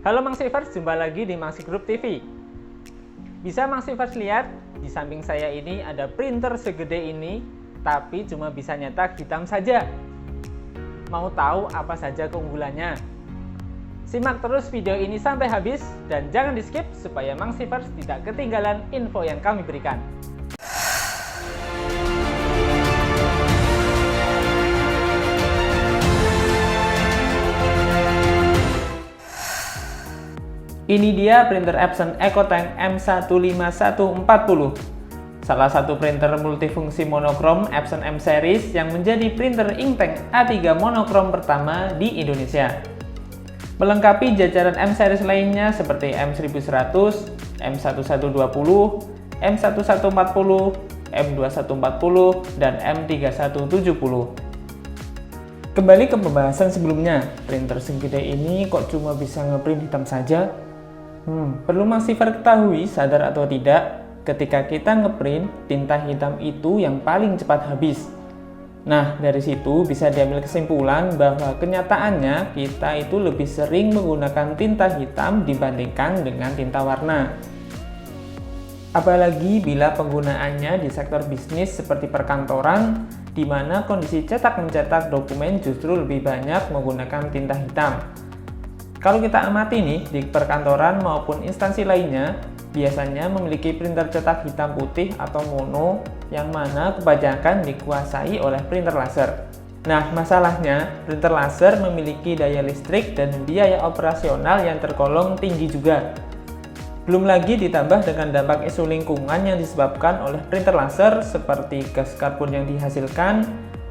Halo Mangsivers, jumpa lagi di Mangsi Group TV. Bisa Mangsivers lihat, di samping saya ini ada printer segede ini, tapi cuma bisa nyetak hitam saja. Mau tahu apa saja keunggulannya? Simak terus video ini sampai habis dan jangan di skip supaya Mangsivers tidak ketinggalan info yang kami berikan. Ini dia printer Epson EcoTank M15140. Salah satu printer multifungsi monokrom Epson M Series yang menjadi printer inktank A3 monokrom pertama di Indonesia. Melengkapi jajaran M Series lainnya seperti M1100, M1120, M1140, M2140, dan M3170. Kembali ke pembahasan sebelumnya, printer segede ini kok cuma bisa ngeprint hitam saja? Perlu Mangsivers ketahui, sadar atau tidak, ketika kita ngeprint, tinta hitam itu yang paling cepat habis. Nah, dari situ bisa diambil kesimpulan bahwa kenyataannya kita itu lebih sering menggunakan tinta hitam dibandingkan dengan tinta warna. Apalagi bila penggunaannya di sektor bisnis seperti perkantoran, di mana kondisi cetak-mencetak dokumen justru lebih banyak menggunakan tinta hitam. Kalau kita amati nih, di perkantoran maupun instansi lainnya, biasanya memiliki printer cetak hitam putih atau mono, yang mana kebanyakan dikuasai oleh printer laser. Nah, masalahnya, printer laser memiliki daya listrik dan biaya operasional yang tergolong tinggi juga. Belum lagi ditambah dengan dampak isu lingkungan yang disebabkan oleh printer laser seperti gas karbon yang dihasilkan,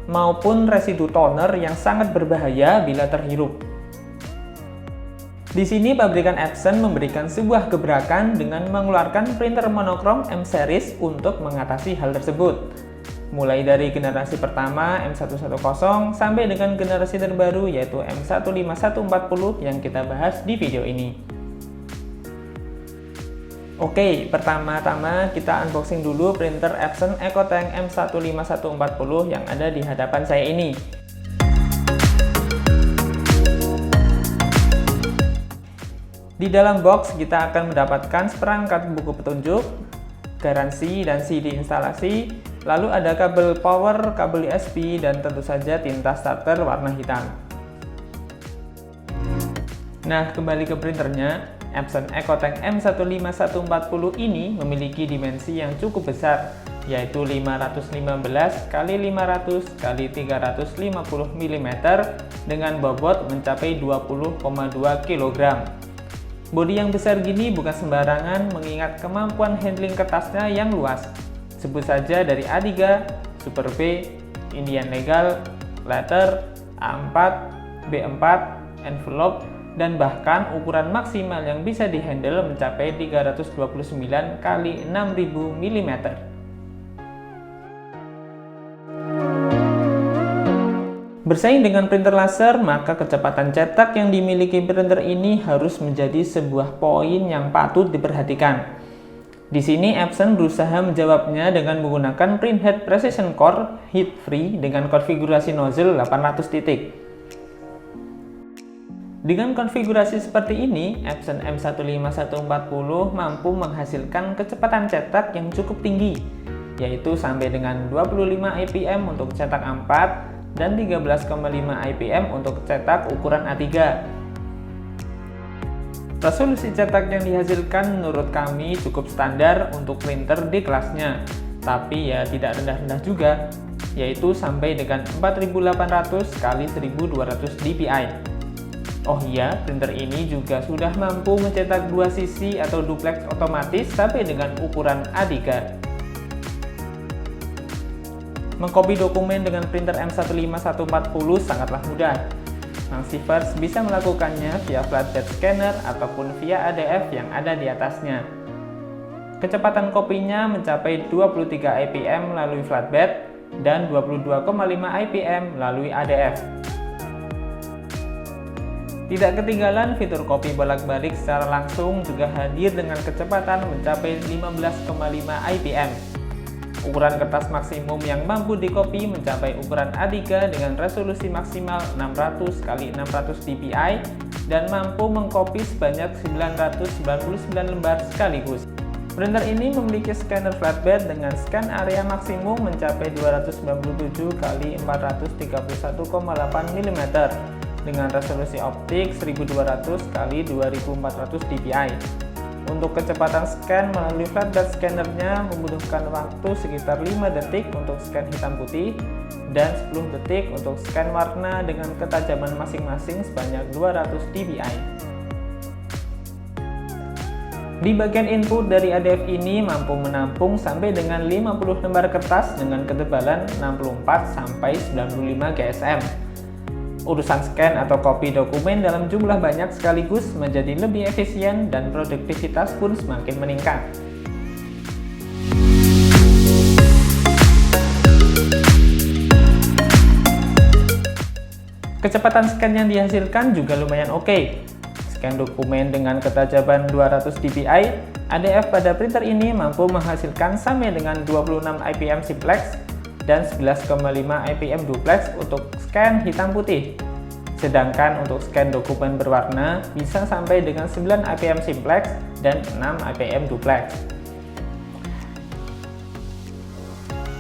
maupun residu toner yang sangat berbahaya bila terhirup. Di sini pabrikan Epson memberikan sebuah gebrakan dengan mengeluarkan printer monokrom M Series untuk mengatasi hal tersebut. Mulai dari generasi pertama M110 sampai dengan generasi terbaru yaitu M15140 yang kita bahas di video ini. Oke, pertama-tama kita unboxing dulu printer Epson EcoTank M15140 yang ada di hadapan saya ini. Di dalam box kita akan mendapatkan seperangkat buku petunjuk, garansi dan CD instalasi, lalu ada kabel power, kabel USB, dan tentu saja tinta starter warna hitam. Nah, kembali ke printernya, Epson EcoTank M15140 ini memiliki dimensi yang cukup besar, yaitu 515 x 500 x 350 mm dengan bobot mencapai 20,2 kg. Bodi yang besar gini bukan sembarangan mengingat kemampuan handling kertasnya yang luas. Sebut saja dari A3, Super B, Indian Legal, Letter, A4, B4, Envelope, dan bahkan ukuran maksimal yang bisa dihandle mencapai 329 x 6000 mm. Bersaing dengan printer laser, maka kecepatan cetak yang dimiliki printer ini harus menjadi sebuah poin yang patut diperhatikan. Di sini Epson berusaha menjawabnya dengan menggunakan printhead precision core heat free dengan konfigurasi nozzle 800 titik. Dengan konfigurasi seperti ini, Epson M15140 mampu menghasilkan kecepatan cetak yang cukup tinggi, yaitu sampai dengan 25 IPM untuk cetak A4 dan 13,5 IPM untuk cetak ukuran A3. Resolusi cetak yang dihasilkan menurut kami cukup standar untuk printer di kelasnya, tapi ya tidak rendah-rendah juga, yaitu sampai dengan 4800 x 1200 dpi. Oh iya, printer ini juga sudah mampu mencetak dua sisi atau duplex otomatis sampai dengan ukuran A3. Mengcopy dokumen dengan printer M15140 sangatlah mudah. Mangsivers bisa melakukannya via flatbed scanner ataupun via ADF yang ada di atasnya. Kecepatan kopinya mencapai 23 IPM melalui flatbed dan 22,5 IPM melalui ADF. Tidak ketinggalan, fitur kopi bolak-balik secara langsung juga hadir dengan kecepatan mencapai 15,5 IPM. Ukuran kertas maksimum yang mampu dikopi mencapai ukuran A3 dengan resolusi maksimal 600 x 600 dpi dan mampu mengcopy sebanyak 999 lembar sekaligus. Printer ini memiliki scanner flatbed dengan scan area maksimum mencapai 297 x 431,8 mm dengan resolusi optik 1200 x 2400 dpi. Untuk kecepatan scan melalui flatbed scannernya membutuhkan waktu sekitar 5 detik untuk scan hitam putih dan 10 detik untuk scan warna dengan ketajaman masing-masing sebanyak 200 dpi. Di bagian input dari ADF ini mampu menampung sampai dengan 50 lembar kertas dengan ketebalan 64 sampai 95 GSM. Urusan scan atau copy dokumen dalam jumlah banyak sekaligus menjadi lebih efisien dan produktivitas pun semakin meningkat. Kecepatan scan yang dihasilkan juga lumayan oke. Scan dokumen dengan ketajaman 200 dpi, ADF pada printer ini mampu menghasilkan sampai dengan 26 IPM simplex dan 11,5 IPM duplex untuk scan hitam putih. Sedangkan untuk scan dokumen berwarna bisa sampai dengan 9 IPM simplex dan 6 IPM duplex.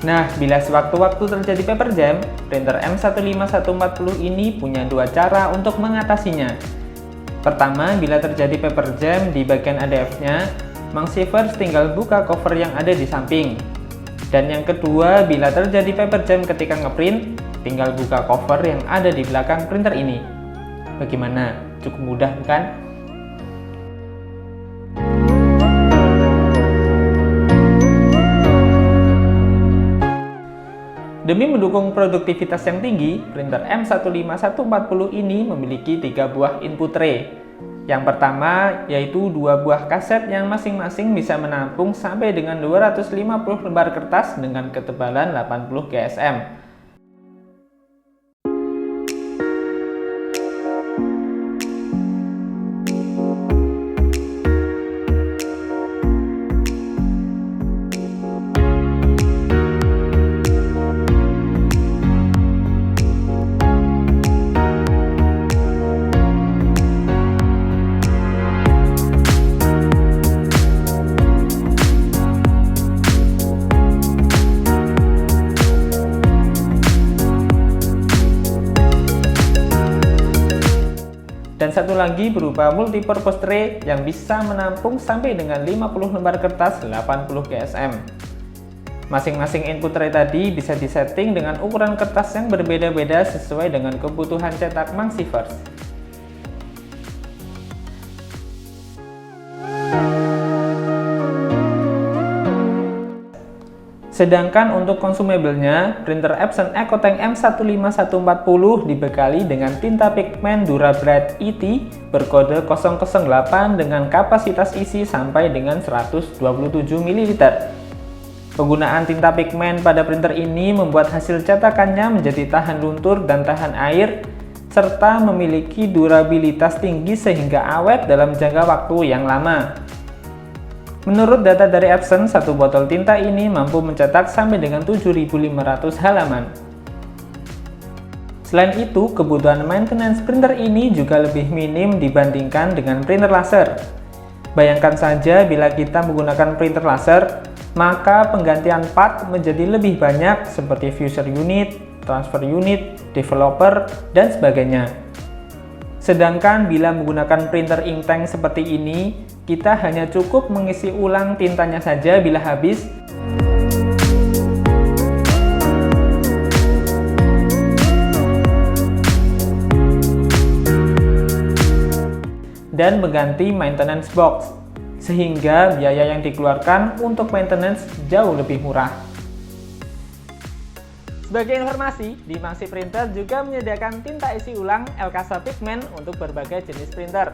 Nah, bila sewaktu-waktu terjadi paper jam, printer M15140 ini punya dua cara untuk mengatasinya. Pertama, bila terjadi paper jam di bagian ADF-nya, Mang Sivers tinggal buka cover yang ada di samping. Dan yang kedua, bila terjadi paper jam ketika ngeprint, tinggal buka cover yang ada di belakang printer ini. Bagaimana? Cukup mudah, bukan? Demi mendukung produktivitas yang tinggi, printer M15140 ini memiliki 3 buah input tray. Yang pertama yaitu 2 buah kaset yang masing-masing bisa menampung sampai dengan 250 lembar kertas dengan ketebalan 80 GSM. Dan satu lagi berupa multipurpose tray yang bisa menampung sampai dengan 50 lembar kertas 80 GSM. Masing-masing input tray tadi bisa disetting dengan ukuran kertas yang berbeda-beda sesuai dengan kebutuhan cetak Mang Sivers. Sedangkan untuk konsumabelnya, printer Epson EcoTank M15140 dibekali dengan tinta pigmen Durabright ET berkode 008 dengan kapasitas isi sampai dengan 127 ml. Penggunaan tinta pigmen pada printer ini membuat hasil cetakannya menjadi tahan luntur dan tahan air, serta memiliki durabilitas tinggi sehingga awet dalam jangka waktu yang lama. Menurut data dari Epson, satu botol tinta ini mampu mencetak sampai dengan 7.500 halaman. Selain itu, kebutuhan maintenance printer ini juga lebih minim dibandingkan dengan printer laser. Bayangkan saja bila kita menggunakan printer laser, maka penggantian part menjadi lebih banyak seperti fuser unit, transfer unit, developer, dan sebagainya. Sedangkan bila menggunakan printer inktank seperti ini, kita hanya cukup mengisi ulang tintanya saja bila habis, dan mengganti maintenance box, sehingga biaya yang dikeluarkan untuk maintenance jauh lebih murah. Sebagai informasi, di Mangsi Printer juga menyediakan tinta isi ulang LKasa Pigment untuk berbagai jenis printer.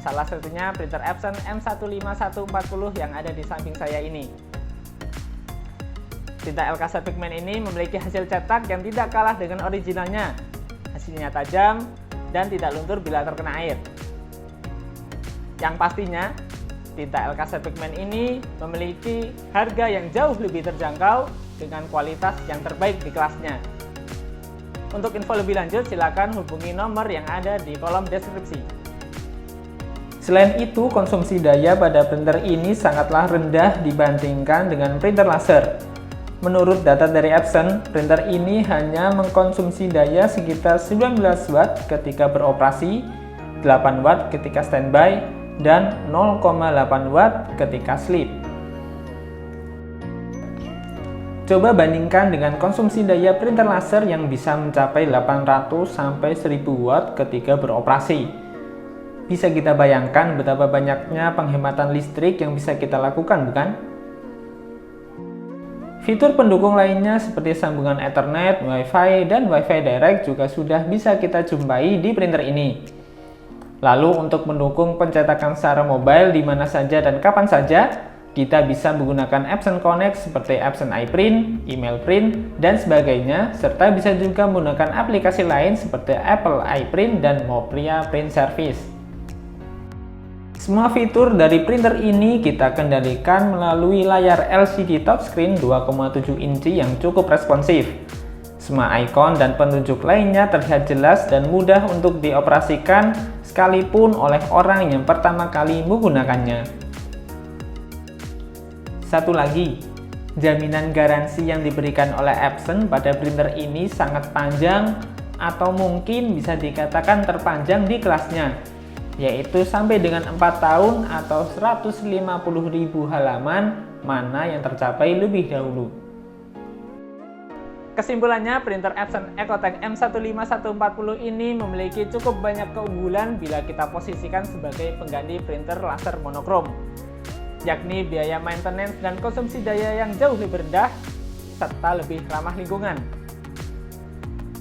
Salah satunya printer Epson M15140 yang ada di samping saya ini. Tinta LKasa Pigment ini memiliki hasil cetak yang tidak kalah dengan originalnya. Hasilnya tajam dan tidak luntur bila terkena air. Yang pastinya, tinta LKasa Pigment ini memiliki harga yang jauh lebih terjangkau dengan kualitas yang terbaik di kelasnya. Untuk info lebih lanjut, silakan hubungi nomor yang ada di kolom deskripsi. Selain itu, konsumsi daya pada printer ini sangatlah rendah dibandingkan dengan printer laser. Menurut data dari Epson, printer ini hanya mengkonsumsi daya sekitar 19 Watt ketika beroperasi, 8 Watt ketika standby, dan 0,8 Watt ketika sleep. Coba bandingkan dengan konsumsi daya printer laser yang bisa mencapai 800-1000 Watt ketika beroperasi. Bisa kita bayangkan betapa banyaknya penghematan listrik yang bisa kita lakukan, bukan? Fitur pendukung lainnya seperti sambungan Ethernet, Wi-Fi, dan Wi-Fi Direct juga sudah bisa kita jumpai di printer ini. Lalu untuk mendukung pencetakan secara mobile di mana saja dan kapan saja, kita bisa menggunakan Epson Connect seperti Epson iPrint, Email Print, dan sebagainya, serta bisa juga menggunakan aplikasi lain seperti Apple iPrint dan Mopria Print Service. Semua fitur dari printer ini kita kendalikan melalui layar LCD touchscreen 2,7 inci yang cukup responsif. Semua ikon dan penunjuk lainnya terlihat jelas dan mudah untuk dioperasikan sekalipun oleh orang yang pertama kali menggunakannya. Satu lagi, jaminan garansi yang diberikan oleh Epson pada printer ini sangat panjang atau mungkin bisa dikatakan terpanjang di kelasnya, yaitu sampai dengan 4 tahun atau 150.000 halaman, mana yang tercapai lebih dahulu. Kesimpulannya, printer Epson EcoTank M15140 ini memiliki cukup banyak keunggulan bila kita posisikan sebagai pengganti printer laser monokrom, yakni biaya maintenance dan konsumsi daya yang jauh lebih rendah, serta lebih ramah lingkungan.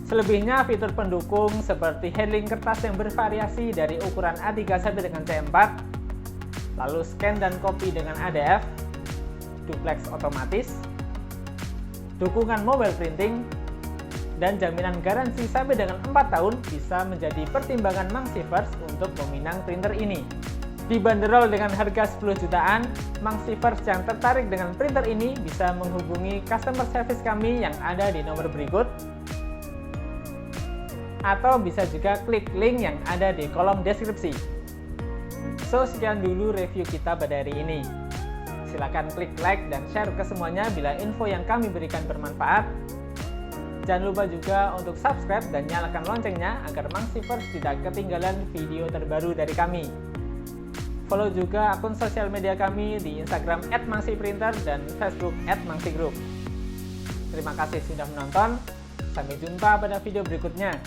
Selebihnya, fitur pendukung seperti handling kertas yang bervariasi dari ukuran A3 sampai dengan C4, lalu scan dan copy dengan ADF, duplex otomatis, dukungan mobile printing, dan jaminan garansi sampai dengan 4 tahun bisa menjadi pertimbangan Mangxivers untuk meminang printer ini. Dibanderol dengan harga 10 jutaan, Mangxivers yang tertarik dengan printer ini bisa menghubungi customer service kami yang ada di nomor berikut, atau bisa juga klik link yang ada di kolom deskripsi. So, sekian dulu review kita pada hari ini. Silakan klik like dan share ke semuanya bila info yang kami berikan bermanfaat. Jangan lupa juga untuk subscribe dan nyalakan loncengnya agar Mangxivers tidak ketinggalan video terbaru dari kami. Follow juga akun sosial media kami di Instagram @mangxiprinter dan Facebook @mangxigroup. Terima kasih sudah menonton. Sampai jumpa pada video berikutnya.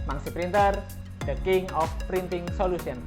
Mangxiprinter, the king of printing solution.